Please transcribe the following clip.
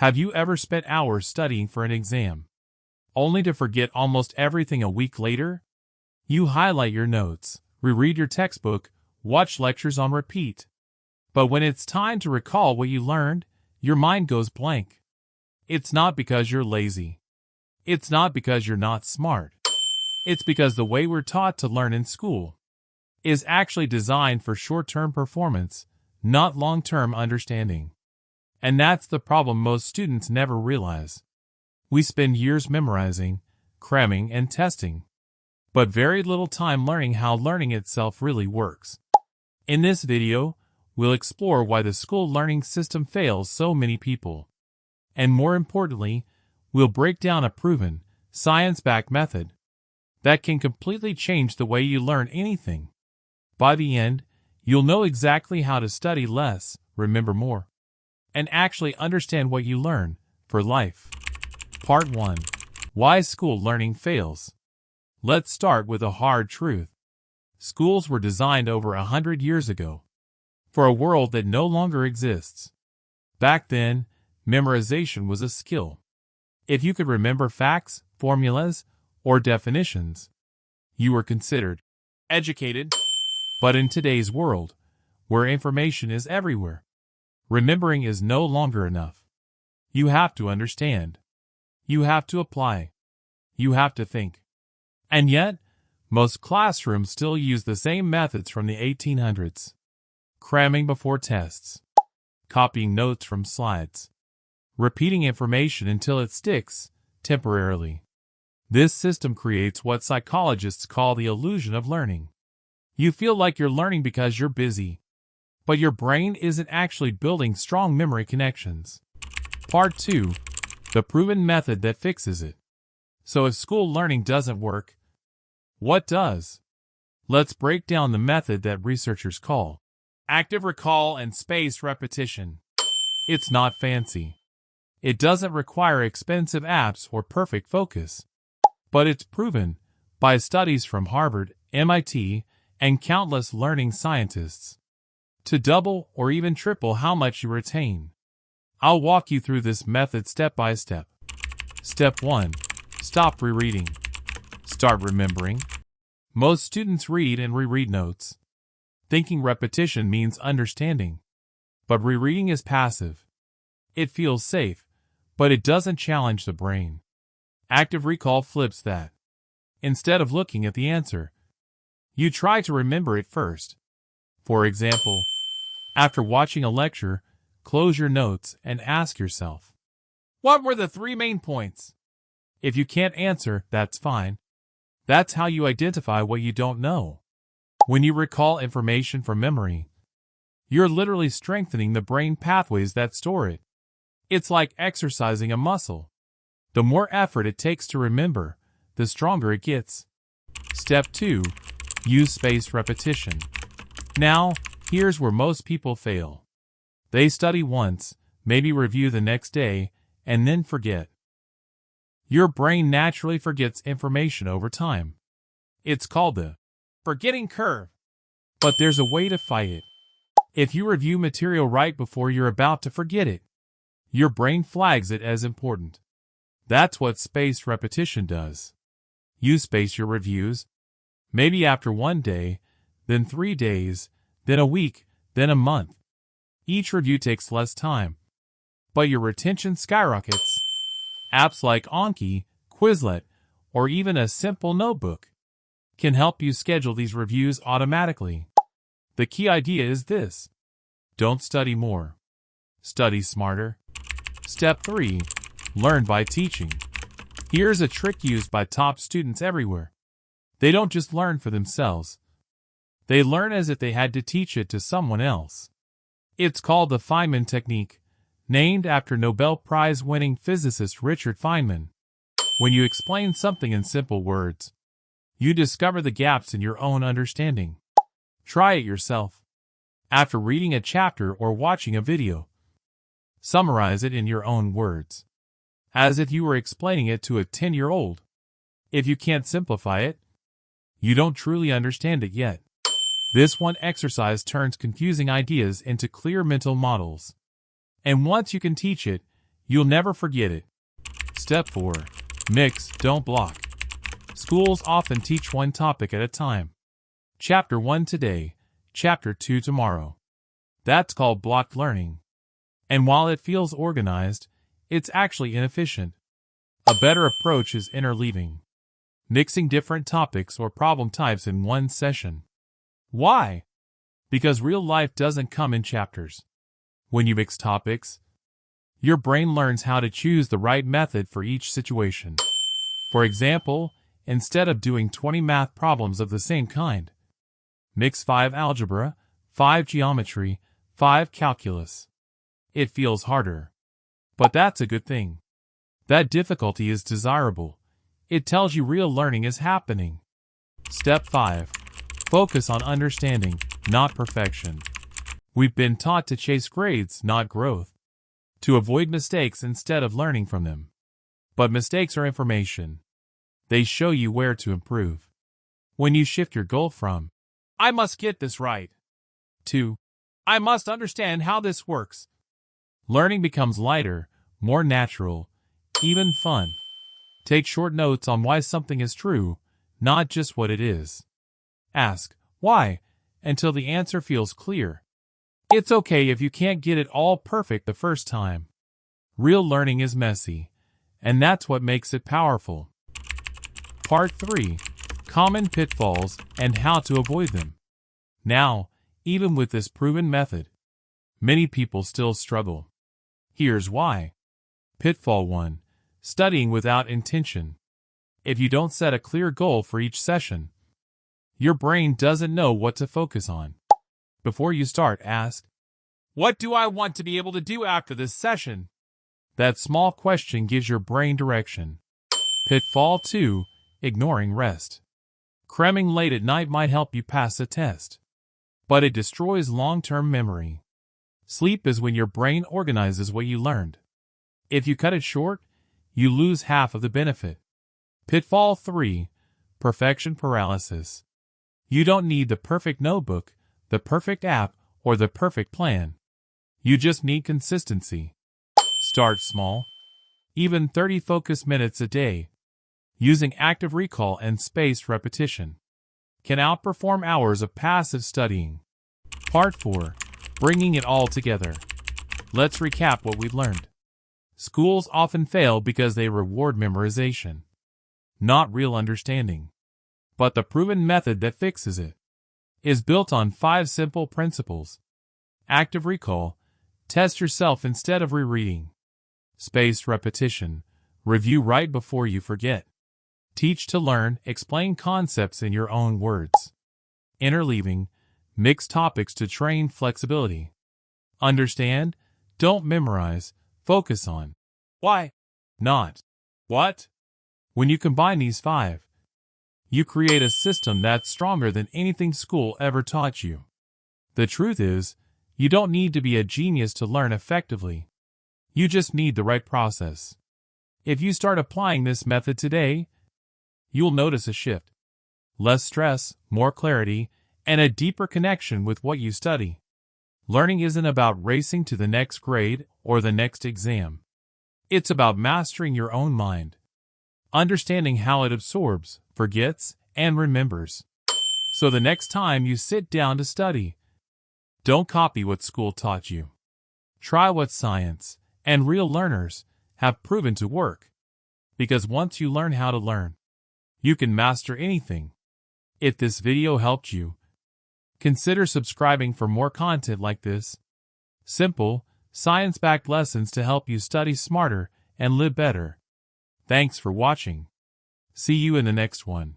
Have you ever spent hours studying for an exam, only to forget almost everything a week later? You highlight your notes, reread your textbook, watch lectures on repeat. But when it's time to recall what you learned, your mind goes blank. It's not because you're lazy. It's not because you're not smart. It's because the way we're taught to learn in school is actually designed for short-term performance, not long-term understanding. And that's the problem most students never realize. We spend years memorizing, cramming, and testing, but very little time learning how learning itself really works. In this video, we'll explore why the school learning system fails so many people. And more importantly, we'll break down a proven, science-backed method that can completely change the way you learn anything. By the end, you'll know exactly how to study less, remember more, and actually understand what you learn for life. Part 1. Why School Learning Fails. Let's start with a hard truth. Schools were designed over 100 years ago for a world that no longer exists. Back then, memorization was a skill. If you could remember facts, formulas, or definitions, you were considered educated. But in today's world, where information is everywhere, remembering is no longer enough. You have to understand. You have to apply. You have to think. And yet, most classrooms still use the same methods from the 1800s. Cramming before tests, copying notes from slides, repeating information until it sticks, temporarily. This system creates what psychologists call the illusion of learning. You feel like you're learning because you're busy, but your brain isn't actually building strong memory connections. Part 2. The proven method that fixes it. So if school learning doesn't work, what does? Let's break down the method that researchers call active recall and spaced repetition. It's not fancy. It doesn't require expensive apps or perfect focus. But it's proven by studies from Harvard, MIT, and countless learning scientists to double or even triple how much you retain. I'll walk you through this method step by step. Step 1. Stop rereading. Start remembering. Most students read and reread notes, thinking repetition means understanding. But rereading is passive. It feels safe, but it doesn't challenge the brain. Active recall flips that. Instead of looking at the answer, you try to remember it first. For example, after watching a lecture, close your notes and ask yourself, what were the 3 main points? If you can't answer, that's fine. That's how you identify what you don't know. When you recall information from memory, you're literally strengthening the brain pathways that store it. It's like exercising a muscle. The more effort it takes to remember, the stronger it gets. Step 2. Use spaced repetition. Now, here's where most people fail. They study once, maybe review the next day, and then forget. Your brain naturally forgets information over time. It's called the forgetting curve. But there's a way to fight it. If you review material right before you're about to forget it, your brain flags it as important. That's what spaced repetition does. You space your reviews, maybe after 1 day, then 3 days, then a week, then a month. Each review takes less time, but your retention skyrockets. Apps like Anki, Quizlet, or even a simple notebook can help you schedule these reviews automatically. The key idea is this: don't study more. Study smarter. Step 3. Learn by teaching. Here's a trick used by top students everywhere. They don't just learn for themselves. They learn as if they had to teach it to someone else. It's called the Feynman technique, named after Nobel Prize-winning physicist Richard Feynman. When you explain something in simple words, you discover the gaps in your own understanding. Try it yourself. After reading a chapter or watching a video, summarize it in your own words, as if you were explaining it to a 10-year-old. If you can't simplify it, you don't truly understand it yet. This one exercise turns confusing ideas into clear mental models. And once you can teach it, You'll never forget it. Step 4. Mix, don't block. Schools often teach one topic at a time. Chapter 1 today, Chapter 2 tomorrow. That's called blocked learning. And while it feels organized, it's actually inefficient. A better approach is interleaving, mixing different topics or problem types in one session. Why? Because real life doesn't come in chapters. When you mix topics, your brain learns how to choose the right method for each situation. For example, instead of doing 20 math problems of the same kind, mix 5 algebra, 5 geometry, 5 calculus. It feels harder. But that's a good thing. That difficulty is desirable. It tells you real learning is happening. Step 5. Focus on understanding, not perfection. We've been taught to chase grades, not growth. To avoid mistakes instead of learning from them. But mistakes are information. They show you where to improve. When you shift your goal from, I must get this right, to, I must understand how this works, learning becomes lighter, more natural, even fun. Take short notes on why something is true, not just what it is. Ask, why, until the answer feels clear. It's okay if you can't get it all perfect the first time. Real learning is messy, and that's what makes it powerful. Part 3. Common pitfalls and how to avoid them. Now, even with this proven method, many people still struggle. Here's why. Pitfall 1. Studying without intention. If you don't set a clear goal for each session, your brain doesn't know what to focus on. Before you start, ask, what do I want to be able to do after this session? That small question gives your brain direction. Pitfall 2. Ignoring rest. Cramming late at night might help you pass a test, but it destroys long-term memory. Sleep is when your brain organizes what you learned. If you cut it short, you lose half of the benefit. Pitfall 3. Perfection paralysis. You don't need the perfect notebook, the perfect app, or the perfect plan. You just need consistency. Start small. Even 30 focus minutes a day, using active recall and spaced repetition, can outperform hours of passive studying. Part 4. Bringing it all together. Let's recap what we've learned. Schools often fail because they reward memorization, not real understanding. But the proven method that fixes it is built on 5 simple principles. Active recall. Test yourself instead of rereading. Spaced repetition. Review right before you forget. Teach to learn. Explain concepts in your own words. Interleaving. Mix topics to train flexibility. Understand. Don't memorize. Focus on why, not what. When you combine these 5, you create a system that's stronger than anything school ever taught you. The truth is, you don't need to be a genius to learn effectively. You just need the right process. If you start applying this method today, you'll notice a shift. Less stress, more clarity, and a deeper connection with what you study. Learning isn't about racing to the next grade or the next exam. It's about mastering your own mind, understanding how it absorbs, forgets, and remembers. So the next time you sit down to study, don't copy what school taught you. Try what science and real learners have proven to work. Because once you learn how to learn, you can master anything. If this video helped you, consider subscribing for more content like this. Simple, science-backed lessons to help you study smarter and live better. Thanks for watching. See you in the next one.